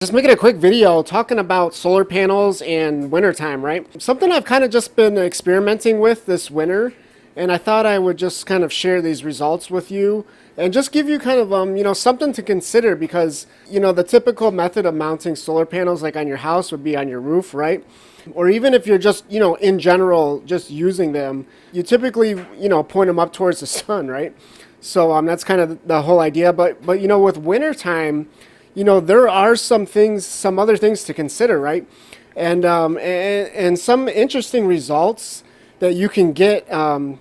Just making a quick video talking about solar panels and wintertime, right? Something I've kind of just been experimenting with this winter, and I thought I would just kind of share these results with you and just give you kind of something to consider because the typical method of mounting solar panels like on your house would be on your roof, right? Or even if you're just in general just using them, you typically point them up towards the sun, right? So that's kind of the whole idea. But with wintertime, there are some other things to consider, right? And some interesting results that you can get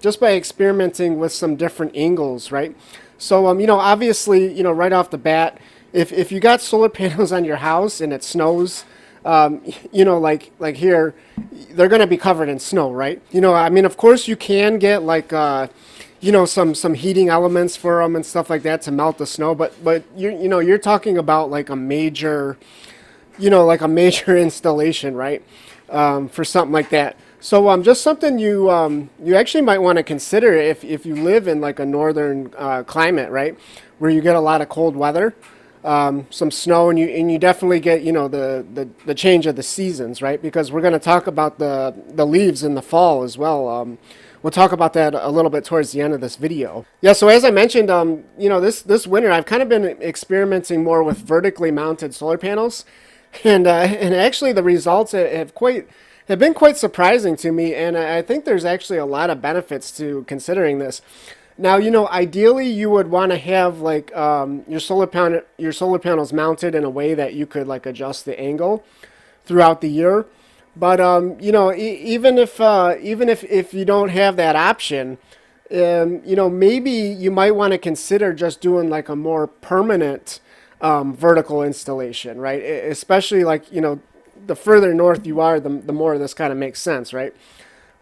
just by experimenting with some different angles, right? So obviously, right off the bat, if you got solar panels on your house and it snows, like here, they're going to be covered in snow, right? I mean, of course, you can get like some heating elements for them and stuff like that to melt the snow, but you're talking about like a major installation, right? For something like that. So just something you actually might want to consider if you live in like a northern climate, right, where you get a lot of cold weather, some snow, and you definitely get the change of the seasons, right? Because we're going to talk about the leaves in the fall as well. We'll talk about that a little bit towards the end of this video. Yeah, so as I mentioned, this winter I've kind of been experimenting more with vertically mounted solar panels, and actually the results have been quite surprising to me, and I think there's actually a lot of benefits to considering this. Now, ideally you would want to have like your solar panels mounted in a way that you could like adjust the angle throughout the year. But even if you don't have that option, maybe you might want to consider just doing like a more permanent vertical installation, right? Especially like the further north you are, the more this kind of makes sense, right?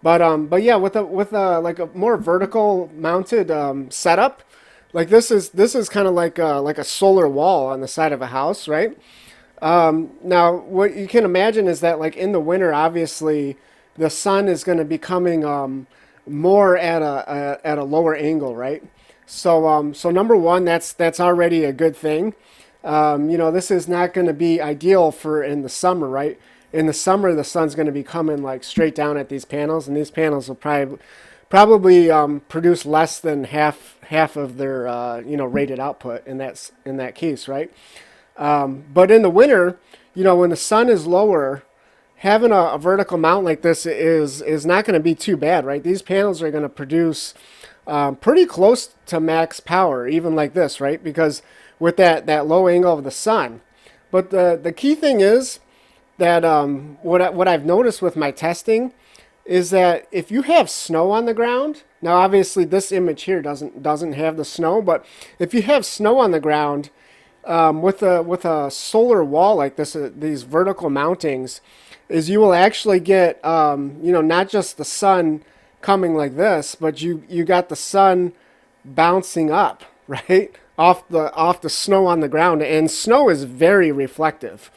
But yeah, with a like a more vertical mounted setup, like this is kind of like a solar wall on the side of a house, right? Now, what you can imagine is that, like in the winter, obviously, the sun is going to be coming more at a lower angle, right? So number one, that's already a good thing. This is not going to be ideal for in the summer, right? In the summer, the sun's going to be coming like straight down at these panels, and these panels will probably produce less than half of their rated output in that case, right? But in the winter, when the sun is lower, having a vertical mount like this is not going to be too bad, right? These panels are going to produce pretty close to max power, even like this, right? Because with that low angle of the sun. But the key thing is that what I've noticed with my testing is that if you have snow on the ground, now obviously this image here doesn't have the snow, but if you have snow on the ground, with a solar wall like this, these vertical mountings, is you will actually get not just the sun coming like this, but you got the sun bouncing up, right, off the snow on the ground, and snow is very reflective.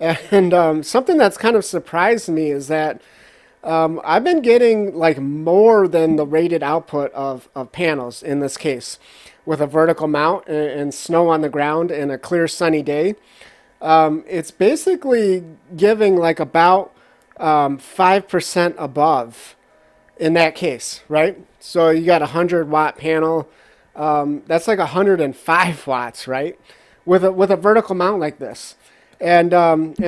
And something that's kind of surprised me is that I've been getting like more than the rated output of panels in this case with a vertical mount and snow on the ground and a clear sunny day. It's basically giving like about 5% above in that case, right? So you got a 100-watt panel. That's like 105 watts, right? With a vertical mount like this. And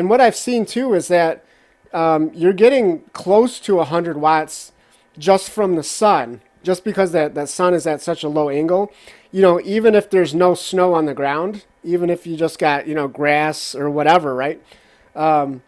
what I've seen too is that you're getting close to 100 watts just from the sun, just because that sun is at such a low angle. Even if there's no snow on the ground, even if you just got, grass or whatever, right? So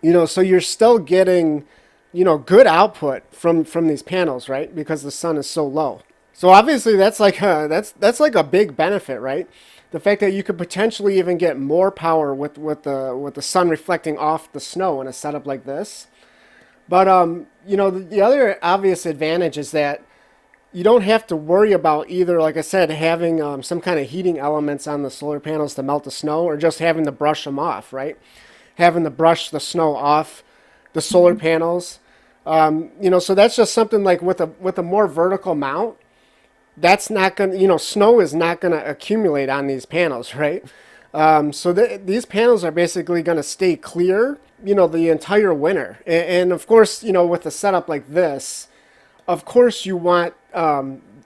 you're still getting, good output from these panels, right? Because the sun is so low. So obviously that's like that's like a big benefit, right? The fact that you could potentially even get more power with the sun reflecting off the snow in a setup like this. But the other obvious advantage is that you don't have to worry about either, like I said, having some kind of heating elements on the solar panels to melt the snow, or just having to brush them off, right? Having to brush the snow off the solar panels. So that's just something like with a more vertical mount, that's not going to, snow is not going to accumulate on these panels, right? These panels are basically going to stay clear, the entire winter. And of course, with a setup like this, of course you want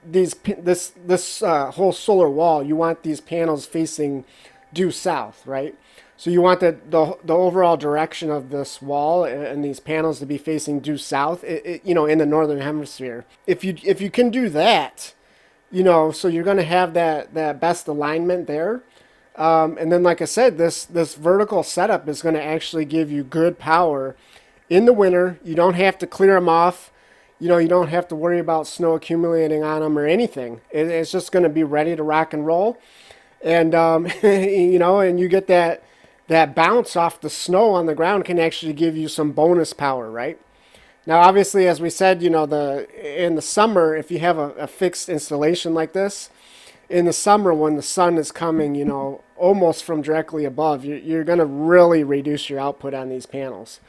this whole solar wall. You want these panels facing due south, right? So you want the overall direction of this wall and these panels to be facing due south, in the northern hemisphere. If you can do that, so you're going to have that best alignment there. And then, like I said, this vertical setup is going to actually give you good power in the winter. You don't have to clear them off. You don't have to worry about snow accumulating on them or anything. It's just going to be ready to rock and roll. And and you get that bounce off the snow on the ground can actually give you some bonus power, right? Now, obviously, as we said, in the summer, if you have a fixed installation like this, in the summer when the sun is coming, almost from directly above, you're going to really reduce your output on these panels.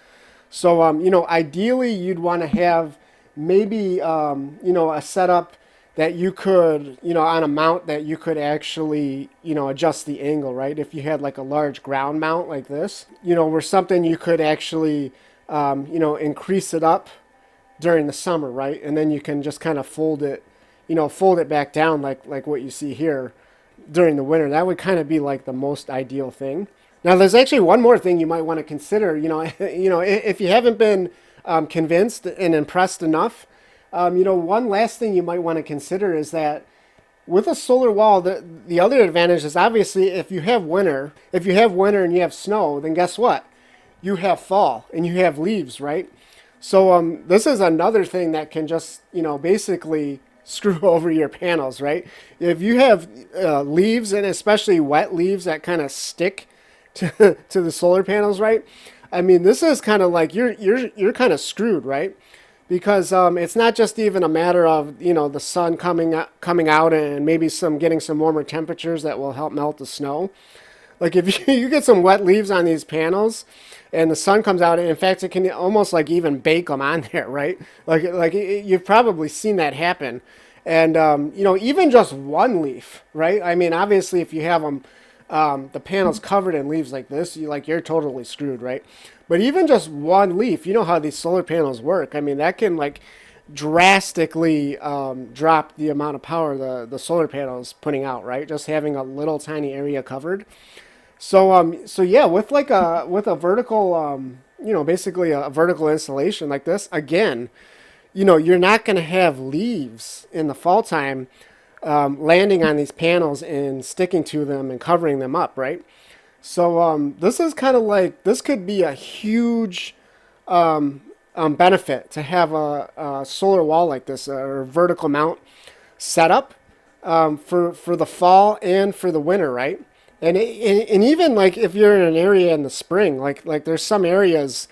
So, ideally, you'd want to have maybe, a setup that you could, on a mount that you could actually, adjust the angle, right? If you had like a large ground mount like this, where something you could actually, increase it up during the summer, right? And then you can just kind of fold it back down like what you see here during the winter. That would kind of be like the most ideal thing. Now, there's actually one more thing you might want to consider. If you haven't been convinced and impressed enough, one last thing you might want to consider is that with a solar wall, the other advantage is obviously if you have winter and you have snow, then guess what? You have fall and you have leaves, right? So this is another thing that can just, basically screw over your panels, right? If you have leaves, and especially wet leaves that kind of stick to the solar panels, right? I mean, this is kind of like you're kind of screwed, right? Because it's not just even a matter of the sun coming out and maybe getting some warmer temperatures that will help melt the snow. Like if you get some wet leaves on these panels and the sun comes out, and in fact it can almost like even bake them on there, right? You've probably seen that happen. And even just one leaf, right? I mean, obviously if you have them the panels covered in leaves like this, you're totally screwed, right? But even just one leaf, you know how these solar panels work. I mean, that can drastically drop the amount of power the solar panel is putting out, right? Just having a little tiny area covered. So yeah, with a vertical, basically a vertical installation like this, again, you're not going to have leaves in the fall time landing on these panels and sticking to them and covering them up, right? So this is kind of this could be a huge benefit to have a solar wall like this, or vertical mount setup for the fall and for the winter, right? And even if you're in an area in the spring, like there's some areas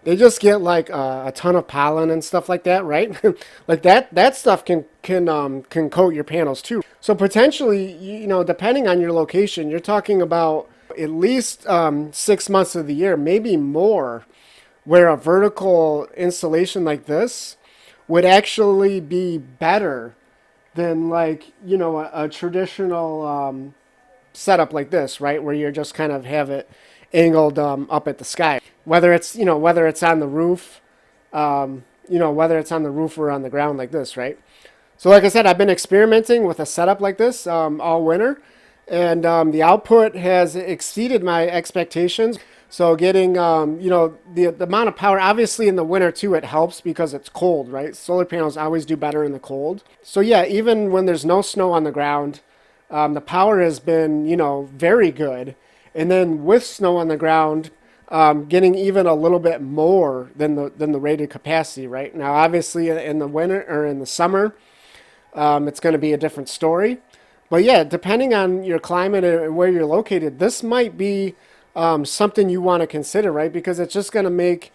they just get a ton of pollen and stuff like that, right? Like that stuff can coat your panels too. So potentially, depending on your location, you're talking about at least 6 months of the year, maybe more, where a vertical installation like this would actually be better than a traditional setup like this, right? Where you're just kind of have it angled up at the sky. Whether it's on the roof, whether it's on the roof or on the ground like this, right? So like I said, I've been experimenting with a setup like this all winter, and the output has exceeded my expectations. So getting, the amount of power, obviously in the winter too, it helps because it's cold, right? Solar panels always do better in the cold. So yeah, even when there's no snow on the ground, the power has been, very good. And then with snow on the ground, getting even a little bit more than the rated capacity, right? Now, obviously in the winter or in the summer, it's going to be a different story. But yeah, depending on your climate and where you're located, this might be something you want to consider, right? Because it's just going to make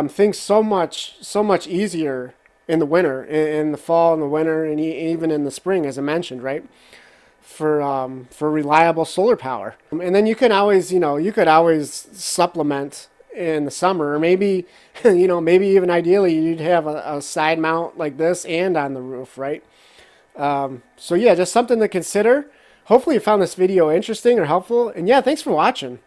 things so much easier in the winter, in the fall, in the winter, and even in the spring, as I mentioned, right? For reliable solar power. And then you can always, you could always supplement in the summer, or maybe, maybe even ideally you'd have a side mount like this and on the roof, right? So yeah, just something to consider. hopefully you found this video interesting or helpful. And yeah, thanks for watching.